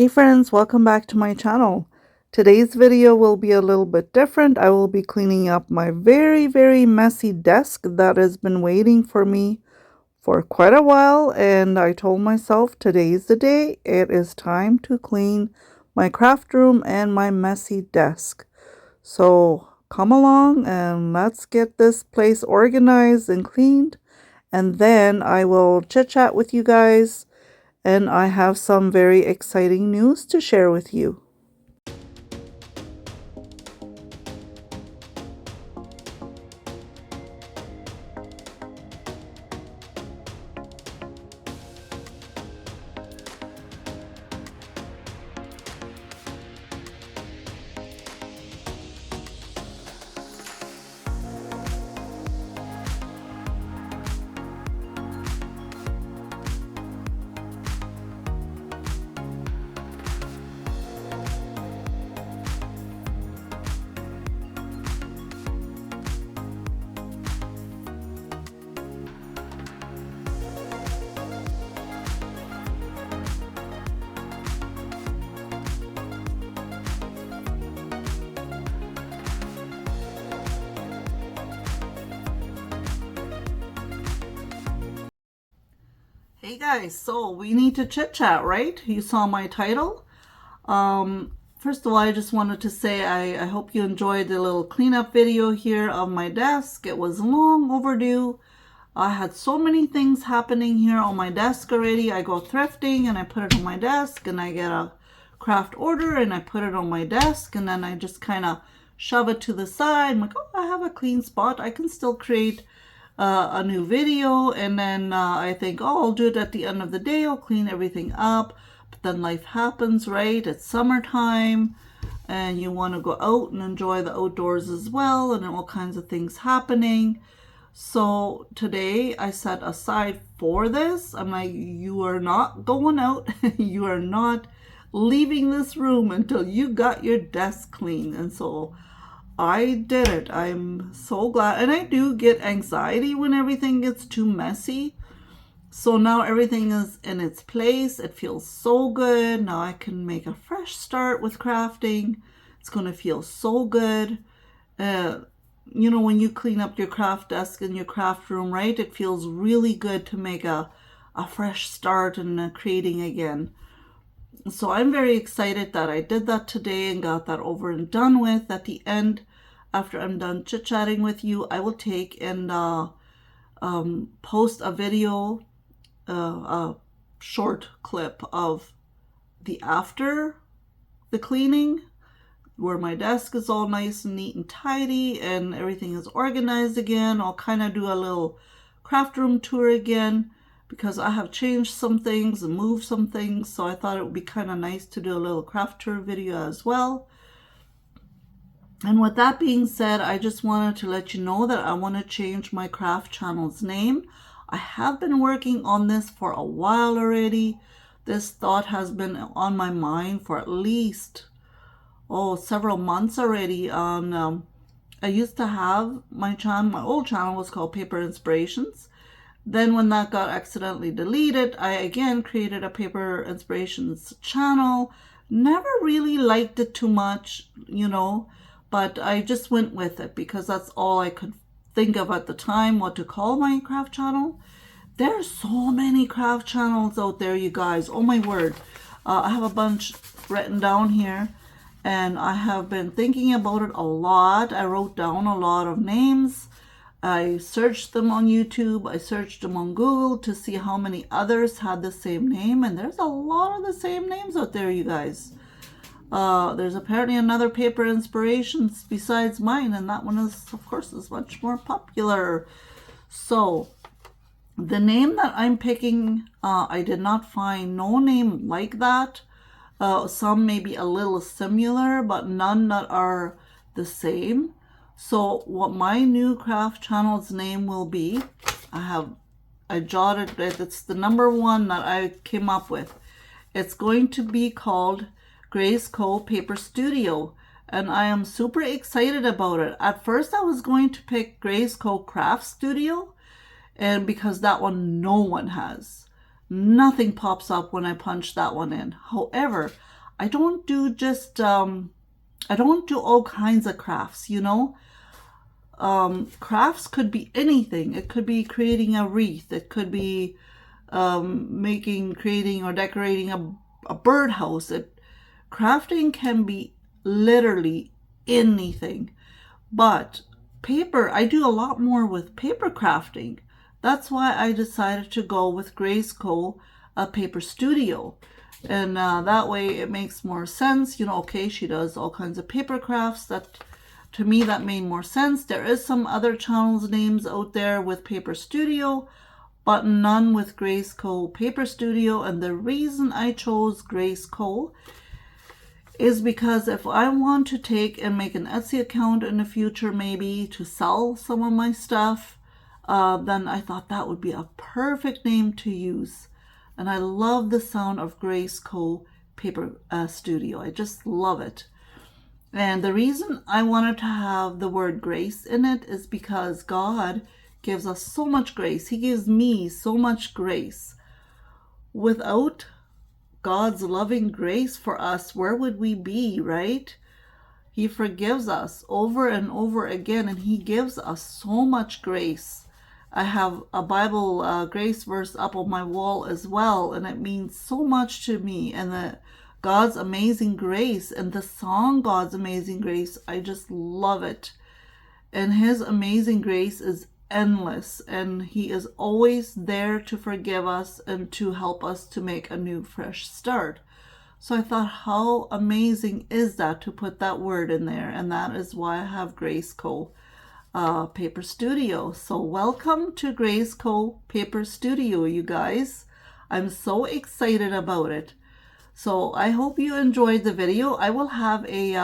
Hey friends, welcome back to my channel. Today's video will be a little bit different. I will be cleaning up my very messy desk that has been waiting for me for quite a while, and I told myself today's the day. It is time to clean my craft room and my messy desk. So come along and let's get this place organized and cleaned, and then I will chit chat with you guys, and I have some very exciting news to share with you. Hey guys, so we need to chit chat, right? You saw my title. First of all, I just wanted to say I hope you enjoyed the little cleanup video here of my desk. It was long overdue. I had so many things happening here on my desk already. I go thrifting and I put it on my desk, and I get a craft order and I put it on my desk, and then I just kind of shove it to the side. I'm like, oh, I have a clean spot. I can still create a new video, and then I think, oh, I'll do it at the end of the day. I'll clean everything up. But then life happens, right? It's summertime and you want to go out and enjoy the outdoors as well, and all kinds of things happening. So today I set aside for this. I'm like, you are not going out. You are not leaving this room until you got your desk clean. And so I did it. I'm so glad. And I do get anxiety when everything gets too messy. So now everything is in its place. It feels so good. Now I can make a fresh start with crafting. It's going to feel so good. When you clean up your craft desk and your craft room, right? It feels really good to make a fresh start and creating again. So I'm very excited that I did that today and got that over and done with. At the end, after I'm done chit-chatting with you, I will take and post a video, a short clip of the after the cleaning, where my desk is all nice and neat and tidy and everything is organized again. I'll kind of do a little craft room tour again, because I have changed some things and moved some things. So I thought it would be kind of nice to do a little craft tour video as well. And with that being said, I just wanted to let you know that I want to change my craft channel's name. I have been working on this for a while already. This thought has been on my mind for at least, several months already. I used to have my channel, my old channel was called Paper Inspirations. Then when that got accidentally deleted, I again created a Paper Inspirations channel. Never really liked it too much, but I just went with it because that's all I could think of at the time, what to call my craft channel. There's so many craft channels out there, you guys. Oh my word. I have a bunch written down here, and I have been thinking about it a lot. I wrote down a lot of names. I searched them on YouTube. I searched them on Google to see how many others had the same name. And there's a lot of the same names out there, you guys. There's apparently another Paper Inspirations besides mine. And that one is, of course, is much more popular. So the name that I'm picking, I did not find no name like that. Some may be a little similar, but none that are the same. So what my new craft channel's name will be, I jotted it. It's the number one that I came up with. It's going to be called GraceCo.PaperStudio, and I am super excited about it. At first I was going to pick GraceCo.PaperStudio, and because that one no one has. nothing pops up when I punch that one in. However, I don't do just, I don't do all kinds of crafts, you know. Crafts could be anything. It could be creating a wreath. It could be creating or decorating a birdhouse. Crafting can be literally anything. But paper, I do a lot more with paper crafting. That's why I decided to go with GraceCo.PaperStudio. And that way it makes more sense. You know, okay, she does all kinds of paper crafts. That, to me, that made more sense. There is some other channels names out there with Paper Studio, but none with GraceCo.PaperStudio. And the reason I chose GraceCo is because if I want to take and make an Etsy account in the future, maybe to sell some of my stuff, then I thought that would be a perfect name to use. And I love the sound of GraceCo.PaperStudio. I just love it. And the reason I wanted to have the word grace in it is because God gives us so much grace. He gives me so much grace. Without God's loving grace for us, where would we be, right? He forgives us over and over again, and he gives us so much grace. I have a Bible grace verse up on my wall as well, and it means so much to me. And God's amazing grace and the song God's amazing grace, I just love it. And his amazing grace is endless, and he is always there to forgive us and to help us to make a new fresh start. So I thought, how amazing is that to put that word in there? And that is why I have GraceCo.PaperStudio. So welcome to GraceCo.PaperStudio, you guys. I'm so excited about it. So I hope you enjoyed the video. I will have a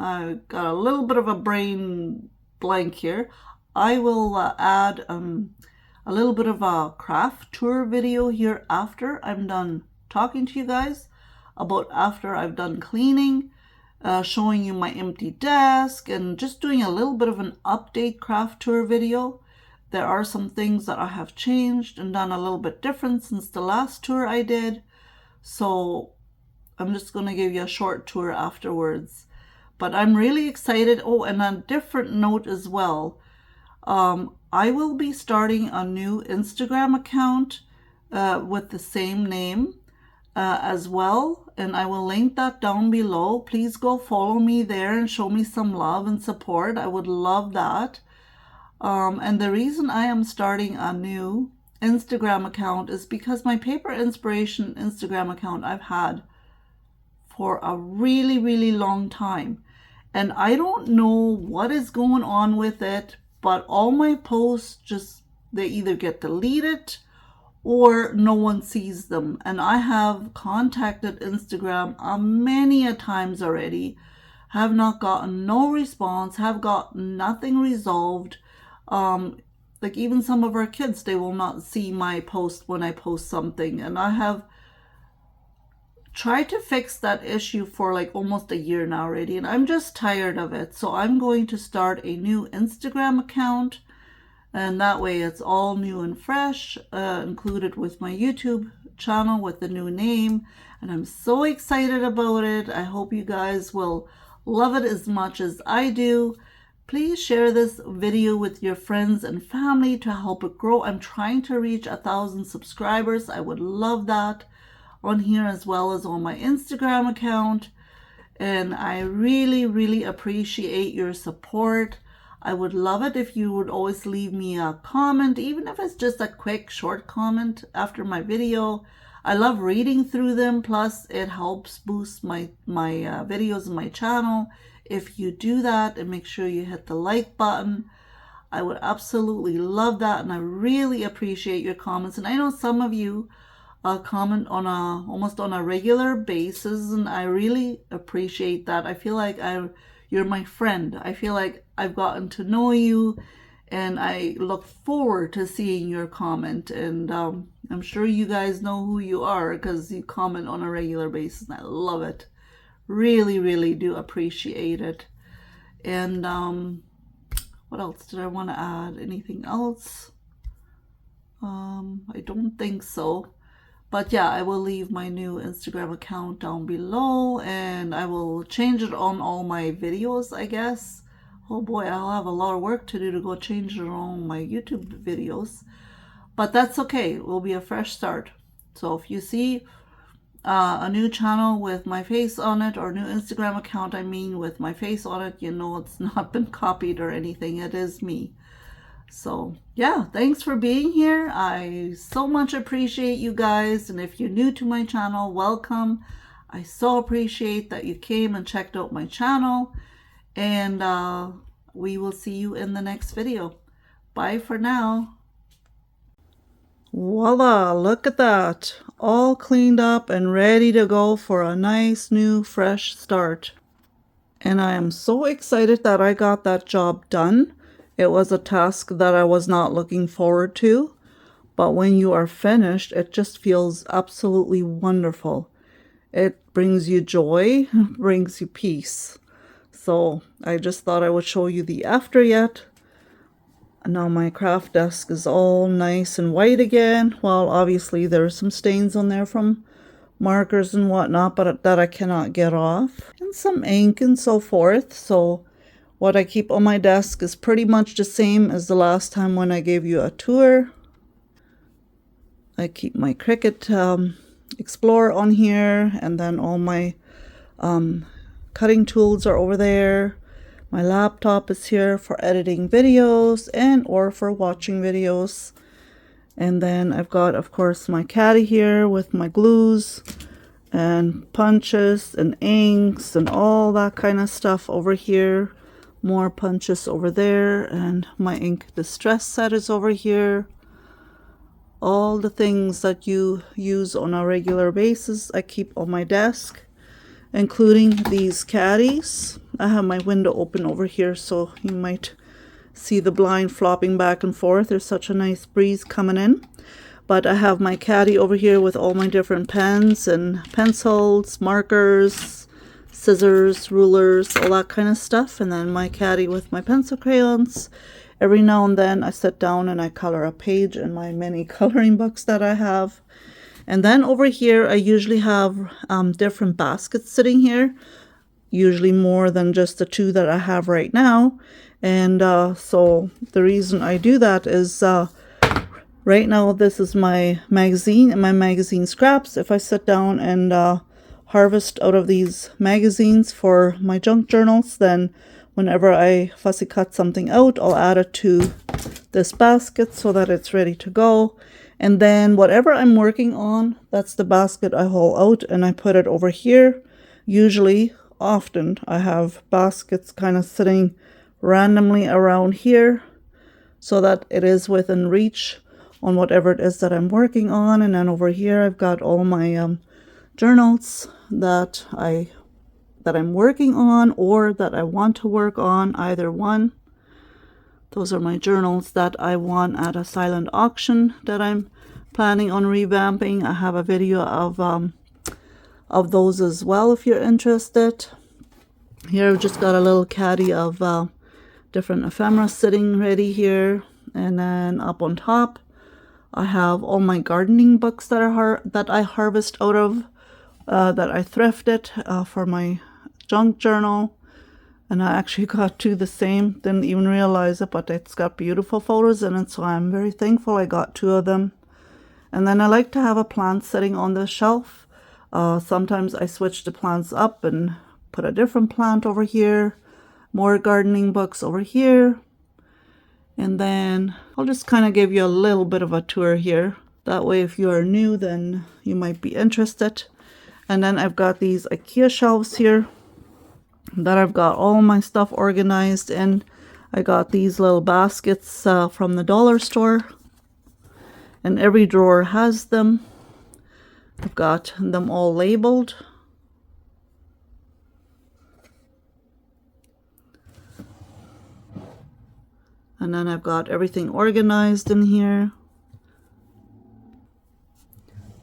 I got a little bit of a brain blank here. I will add a little bit of a craft tour video here after I'm done talking to you guys about after I've done cleaning, showing you my empty desk and just doing a little bit of an update craft tour video. There are some things that I have changed and done a little bit different since the last tour I did. So I'm just going to give you a short tour afterwards. But I'm really excited. Oh, and on a different note as well, I will be starting a new Instagram account with the same name as well. And I will link that down below. Please go follow me there and show me some love and support. I would love that. And the reason I am starting a new Instagram account is because my Paper Inspiration Instagram account I've had for a really, really long time. And I don't know what is going on with it, but all my posts they either get deleted or no one sees them. And I have contacted Instagram many a times already, have not gotten no response, have gotten nothing resolved. Like even some of our kids, they will not see my post when I post something. And I have tried to fix that issue for like almost a year now already, and I'm just tired of it. So I'm going to start a new Instagram account, and that way it's all new and fresh, included with my YouTube channel with the new name. And I'm so excited about it. I hope you guys will love it as much as I do. Please share this video with your friends and family to help it grow. I'm trying to reach 1,000 subscribers. I would love that on here as well as on my Instagram account. And I really, really appreciate your support. I would love it if you would always leave me a comment, even if it's just a quick short comment after my video. I love reading through them, plus it helps boost my videos in my channel. If you do that, and make sure you hit the like button, I would absolutely love that. And I really appreciate your comments. And I know some of you comment on almost on a regular basis, and I really appreciate that. I feel like you're my friend. I feel like I've gotten to know you, and I look forward to seeing your comment. And I'm sure you guys know who you are because you comment on a regular basis, and I love it. Really, really do appreciate it. And What else did I want to add? Anything else? I don't think so. But yeah, I will leave my new Instagram account down below, and I will change it on all my videos, I guess. Oh boy, I'll have a lot of work to do to go change it on all my YouTube videos. But that's okay. It will be a fresh start. So if you see a new channel with my face on it, or new Instagram account, I mean, with my face on it, you know it's not been copied or anything. It is me. So yeah, thanks for being here. I so much appreciate you guys. And if you're new to my channel, welcome. I so appreciate that you came and checked out my channel. And we will see you in the next video. Bye for now. Voila, look at that. All cleaned up and ready to go for a nice new fresh start. And I am so excited that I got that job done. It was a task that I was not looking forward to, but when you are finished, it just feels absolutely wonderful. It brings you joy, brings you peace. So I just thought I would show you the after yet. Now my craft desk is all nice and white again. Well, obviously there's some stains on there from markers and whatnot, but that I cannot get off. And some ink and so forth. So what I keep on my desk is pretty much the same as the last time when I gave you a tour. I keep my Cricut Explorer on here, and then all my cutting tools are over there. My laptop is here for editing videos and or for watching videos. And then I've got, of course, my caddy here with my glues and punches and inks and all that kind of stuff over here. More punches over there, and my ink distress set is over here. All the things that you use on a regular basis I keep on my desk, including these caddies. I have my window open over here, so you might see the blind flopping back and forth. There's such a nice breeze coming in. But I have my caddy over here with all my different pens and pencils, markers, scissors, rulers, all that kind of stuff. And then my caddy with my pencil crayons. Every now and then I sit down and I color a page in my many coloring books that I have. And then over here I usually have different baskets sitting here, usually more than just the two that I have right now. And so the reason I do that is right now this is my magazine and my magazine scraps. If I sit down and harvest out of these magazines for my junk journals, then whenever I fussy cut something out, I'll add it to this basket so that it's ready to go. And then whatever I'm working on, that's the basket I haul out and I put it over here. Usually, often, I have baskets kind of sitting randomly around here so that it is within reach on whatever it is that I'm working on. And then over here I've got all my journals that I'm working on or that I want to work on, either one. Those are my journals that I won at a silent auction that I'm planning on revamping. I have a video of those as well if you're interested. Here I've just got a little caddy of different ephemera sitting ready here. And then up on top I have all my gardening books that I harvest out of, that I thrifted for my junk journal. And I actually got two the same, didn't even realize it, but it's got beautiful photos in it, so I'm very thankful I got two of them. And then I like to have a plant sitting on the shelf. Sometimes I switch the plants up and put a different plant over here, more gardening books over here. And then I'll just kind of give you a little bit of a tour here. That way if you are new, then you might be interested. And then I've got these Ikea shelves here that I've got all my stuff organized in. I got these little baskets from the dollar store, and every drawer has them. I've got them all labeled. And then I've got everything organized in here.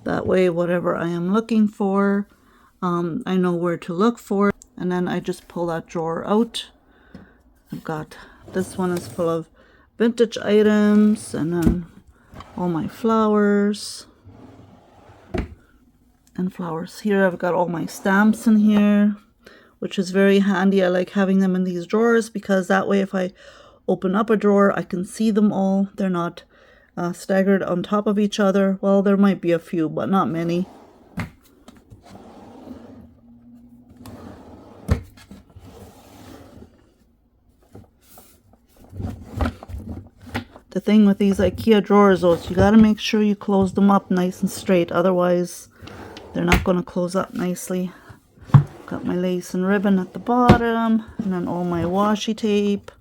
That way, whatever I am looking for, I know where to look for. And then I just pull that drawer out. I've got This one is full of vintage items, and then all my flowers. And flowers here. I've got all my stamps in here, which is very handy. I like having them in these drawers because that way if I open up a drawer, I can see them all. They're not staggered on top of each other. Well, there might be a few, but not many. The thing with these IKEA drawers though is you got to make sure you close them up nice and straight, otherwise they're not going to close up nicely. Got my lace and ribbon at the bottom, and then all my washi tape.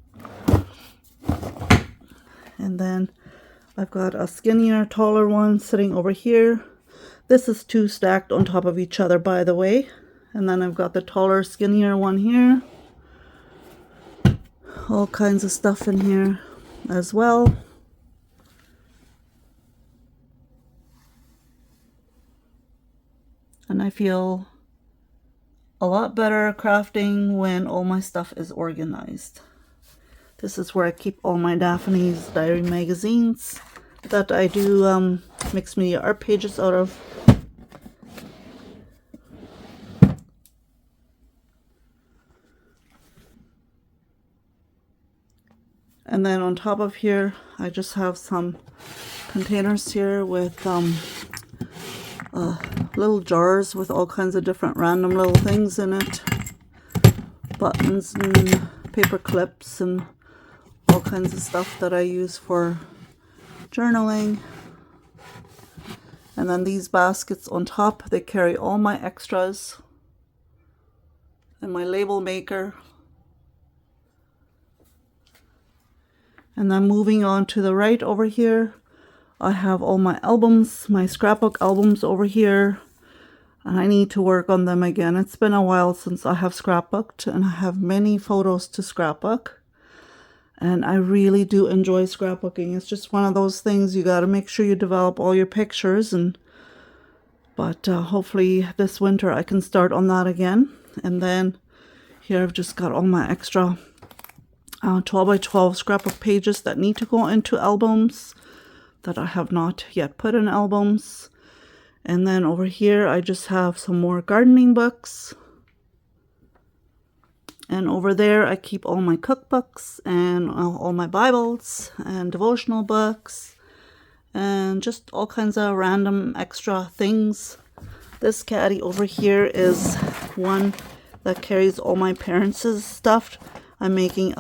And then I've got a skinnier, taller one sitting over here. This is two stacked on top of each other, by the way. And then I've got the taller, skinnier one here. All kinds of stuff in here as well. And I feel a lot better crafting when all my stuff is organized. This is where I keep all my Daphne's diary magazines that I do mixed media art pages out of. And then on top of here, I just have some containers here with little jars with all kinds of different random little things in it. Buttons and paper clips and all kinds of stuff that I use for journaling. And then these baskets on top, they carry all my extras and my label maker. And then moving on to the right over here, I have all my albums, my scrapbook albums over here. And I need to work on them again. It's been a while since I have scrapbooked, and I have many photos to scrapbook. And I really do enjoy scrapbooking. It's just one of those things you got to make sure you develop all your pictures. But hopefully this winter I can start on that again. And then here I've just got all my extra 12 by 12 scrapbook pages that need to go into albums that I have not yet put in albums. And then over here I just have some more gardening books. And over there I keep all my cookbooks and all my Bibles and devotional books and just all kinds of random extra things. This caddy over here is one that carries all my parents' stuff. I'm making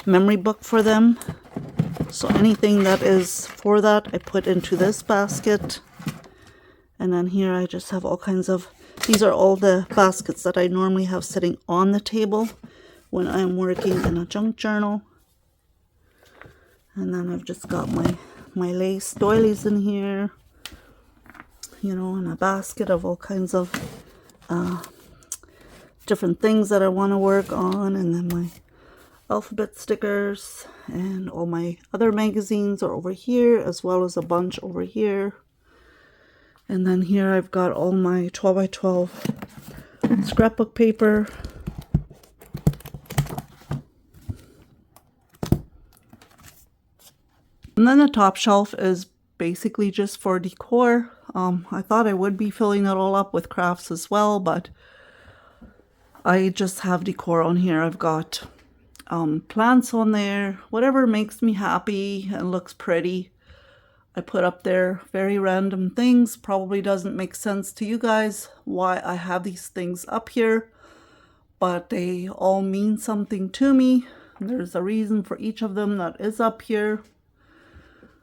memory book for them. So anything that is for that I put into this basket. And then here I just have all kinds of, these are all the baskets that I normally have sitting on the table when I'm working in a junk journal. And then I've just got my lace doilies in here, you know, and a basket of all kinds of different things that I want to work on. And then my alphabet stickers and all my other magazines are over here, as well as a bunch over here. And then here I've got all my 12 by 12 scrapbook paper. And then the top shelf is basically just for decor. I thought I would be filling it all up with crafts as well, but I just have decor on here. I've got plants on there, whatever makes me happy and looks pretty. I put up there very random things. Probably doesn't make sense to you guys why I have these things up here, but they all mean something to me. There's a reason for each of them that is up here.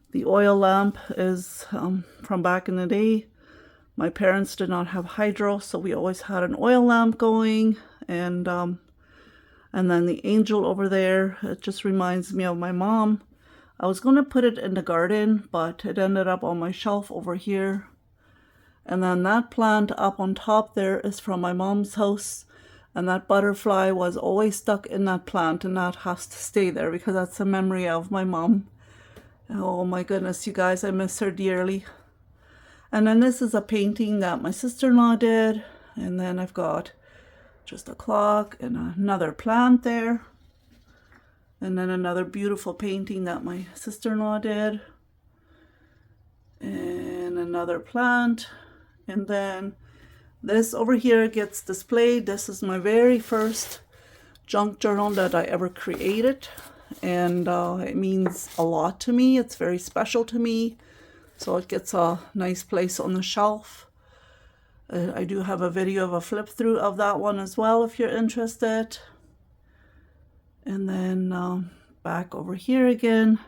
The oil lamp is from back in the day. My parents did not have hydro, so we always had an oil lamp going. And then the angel over there, it just reminds me of my mom. I was going to put it in the garden, but it ended up on my shelf over here. And then that plant up on top there is from my mom's house. And that butterfly was always stuck in that plant, and that has to stay there because that's a memory of my mom. Oh my goodness, you guys, I miss her dearly. And then this is a painting that my sister-in-law did. And then I've got just a clock and another plant there. And then another beautiful painting that my sister-in-law did. And another plant. And then this over here gets displayed. This is my very first junk journal that I ever created. And it means a lot to me. It's very special to me. So it gets a nice place on the shelf. I do have a video of a flip through of that one as well if you're interested. And then back over here again.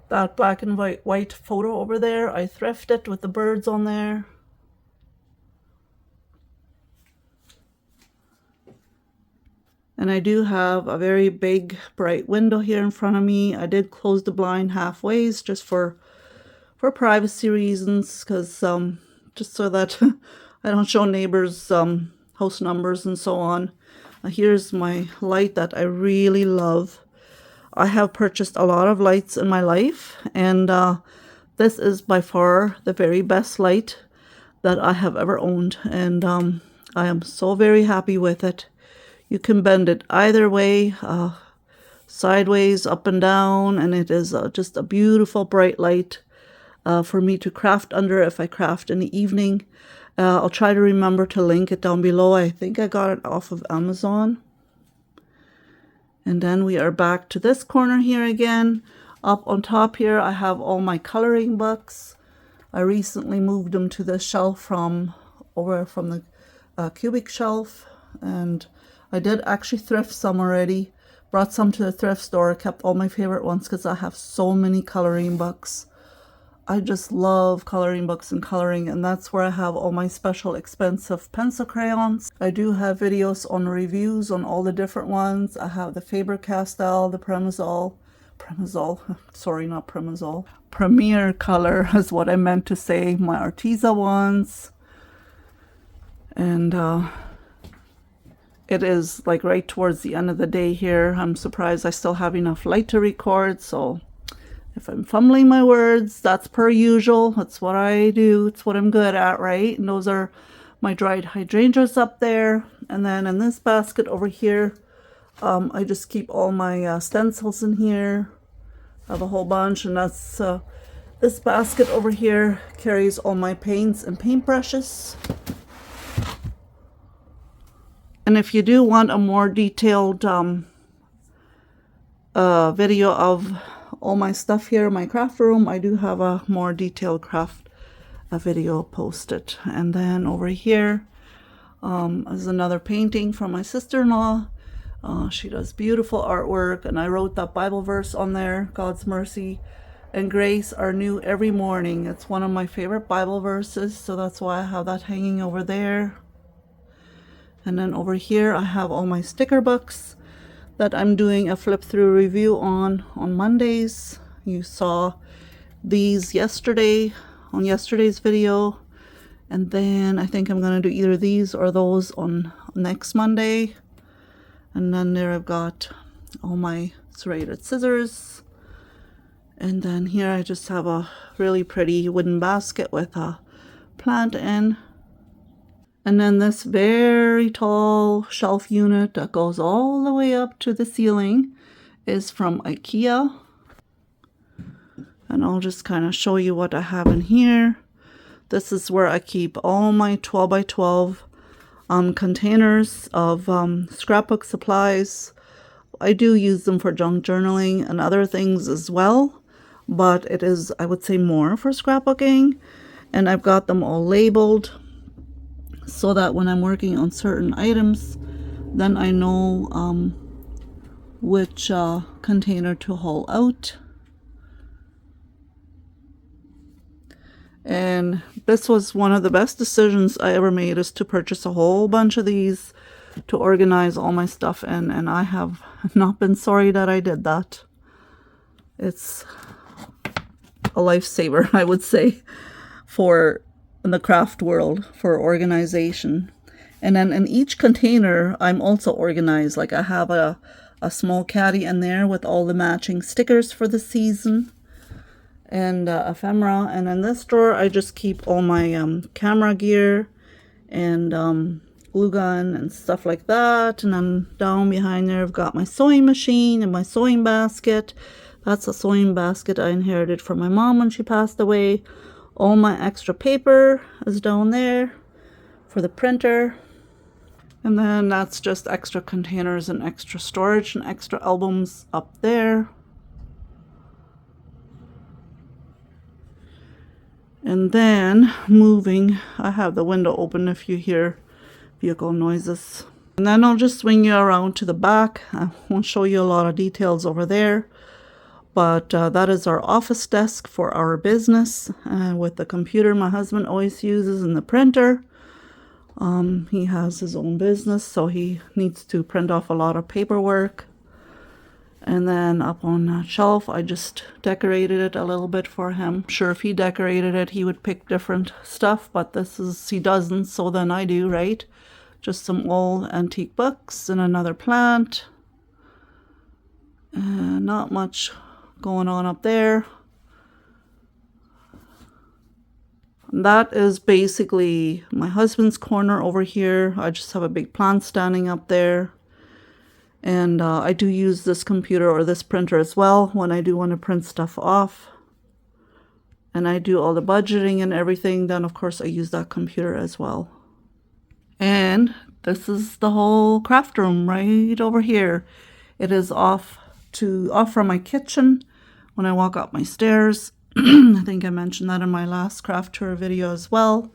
That black and white photo over there, I thrifted with the birds on there. And I do have a very big bright window here in front of me. I did close the blind halfway just for privacy reasons, because just so that I don't show neighbors house numbers and so on. Here's my light that I really love. I have purchased a lot of lights in my life, and this is by far the very best light that I have ever owned, and I am so very happy with it. You can bend it either way, sideways, up and down, and it is just a beautiful bright light for me to craft under if I craft in the evening. I'll try to remember to link it down below. I think I got it off of Amazon. And then we are back to this corner here again. Up on top here, I have all my coloring books. I recently moved them to the shelf from the cubic shelf, and I did actually thrift some already. Brought some to the thrift store. Kept all my favorite ones because I have so many coloring books. I just love coloring books and coloring, and that's where I have all my special expensive pencil crayons. I do have videos on reviews on all the different ones. I have the Faber-Castell, the sorry, not Premazol. Premier color is what I meant to say. My Arteza ones. And it is like right towards the end of the day here. I'm surprised I still have enough light to record, so if I'm fumbling my words, that's per usual. That's what I do. It's what I'm good at, right? And those are my dried hydrangeas up there. And then in this basket over here, I just keep all my stencils in here. I have a whole bunch, and that's this basket over here carries all my paints and paintbrushes. And if you do want a more detailed video of all my stuff here, my craft room, I do have a more detailed craft video posted. And then over here is another painting from my sister-in-law. She does beautiful artwork, and I wrote that Bible verse on there, God's mercy and grace are new every morning. It's one of my favorite Bible verses, so that's why I have that hanging over there. And then over here I have all my sticker books that I'm doing a flip through review on Mondays. You saw these yesterday on yesterday's video, and then I think I'm going to do either these or those on next Monday. And then there I've got all my serrated scissors, and then here I just have a really pretty wooden basket with a plant in. And then this very tall shelf unit that goes all the way up to the ceiling is from Ikea. And I'll just kind of show you what I have in here. This is where I keep all my 12 by 12 containers of scrapbook supplies. I do use them for junk journaling and other things as well, but it is, I would say, more for scrapbooking. And I've got them all labeled, so that when I'm working on certain items, then I know which container to haul out. And this was one of the best decisions I ever made, is to purchase a whole bunch of these to organize all my stuff in, and I have not been sorry that I did that. It's a lifesaver, I would say, in the craft world for organization. And then in each container, I'm also organized. Like I have a small caddy in there with all the matching stickers for the season and ephemera. And in this drawer, I just keep all my camera gear and glue gun and stuff like that. And then down behind there I've got my sewing machine and my sewing basket. That's a sewing basket I inherited from my mom when she passed away. All my extra paper is down there for the printer. And then that's just extra containers and extra storage and extra albums up there. And then moving, I have the window open if you hear vehicle noises. And then I'll just swing you around to the back. I won't show you a lot of details over there. But that is our office desk for our business with the computer my husband always uses and the printer. He has his own business, so he needs to print off a lot of paperwork. And then up on that shelf, I just decorated it a little bit for him. I'm sure if he decorated it, he would pick different stuff, but he doesn't, so then I do, right? Just some old antique books and another plant. Not much going on up there. That is basically my husband's corner over here. I just have a big plant standing up there. And I do use this computer or this printer as well when I do want to print stuff off. And I do all the budgeting and everything. Then, of course, I use that computer as well. And this is the whole craft room right over here. It is off from my kitchen when I walk up my stairs. I think I mentioned that in my last craft tour video as well.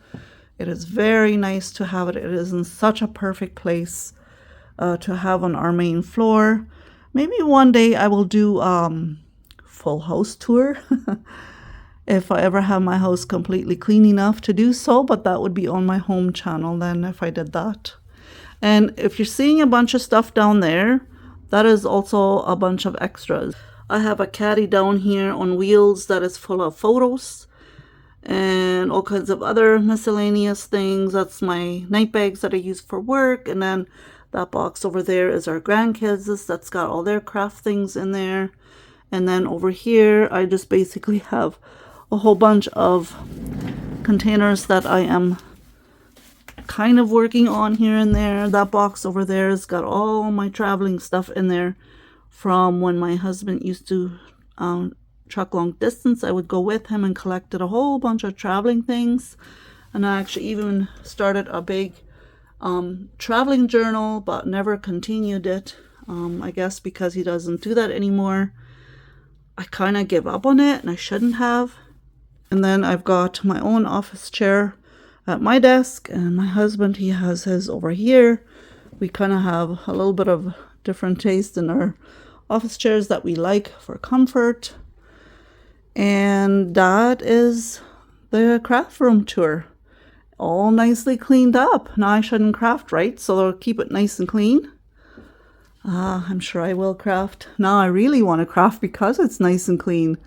It is very nice to have it. It is in such a perfect place to have on our main floor. Maybe one day I will do full house tour if I ever have my house completely clean enough to do so, but that would be on my home channel then if I did that. And if you're seeing a bunch of stuff down there, that is also a bunch of extras. I have a caddy down here on wheels that is full of photos and all kinds of other miscellaneous things. That's my night bags that I use for work. And then that box over there is our grandkids. That's got all their craft things in there. And then over here, I just basically have a whole bunch of containers that I am kind of working on here and there. That box over there has got all my traveling stuff in there from when my husband used to truck long distance. I would go with him and collected a whole bunch of traveling things. And I actually even started a big traveling journal, but never continued it. I guess because he doesn't do that anymore. I kind of give up on it, and I shouldn't have. And then I've got my own office chair at my desk, and my husband, he has his over here. We kind of have a little bit of different taste in our office chairs that we like for comfort. And that is the craft room tour. All nicely cleaned up. Now I shouldn't craft, right? So they'll keep it nice and clean. I'm sure I will craft. Now I really want to craft because it's nice and clean.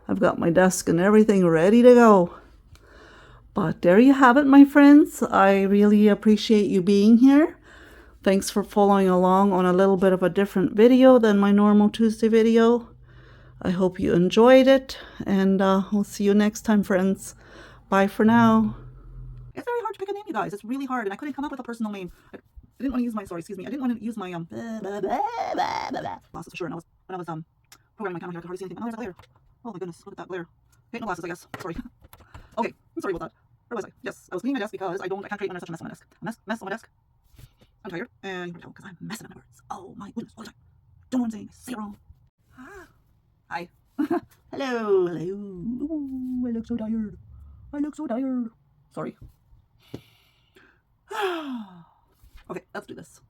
I've got my desk and everything ready to go. But there you have it, my friends. I really appreciate you being here. Thanks for following along on a little bit of a different video than my normal Tuesday video. I hope you enjoyed it, and we'll see you next time, friends. Bye for now. It's very hard to pick a name, you guys. It's really hard, and I couldn't come up with a personal name. I didn't want to use my, I didn't want to use my, glasses for sure. And when I was programming my camera here, I could hardly see anything. Oh, there's a glare. Oh my goodness, look at that glare. Ain't no glasses, I guess. Sorry. Okay, I'm sorry about that. Where was I? Yes, I was cleaning my desk because I can't create when there's such a mess on my desk. A mess on my desk. I'm tired, and you can tell because I'm messing up my words. Oh my goodness, all the time. Don't know what I'm saying. Say it wrong. Hi. Hello. Ooh, I look so tired. Sorry. Okay, let's do this.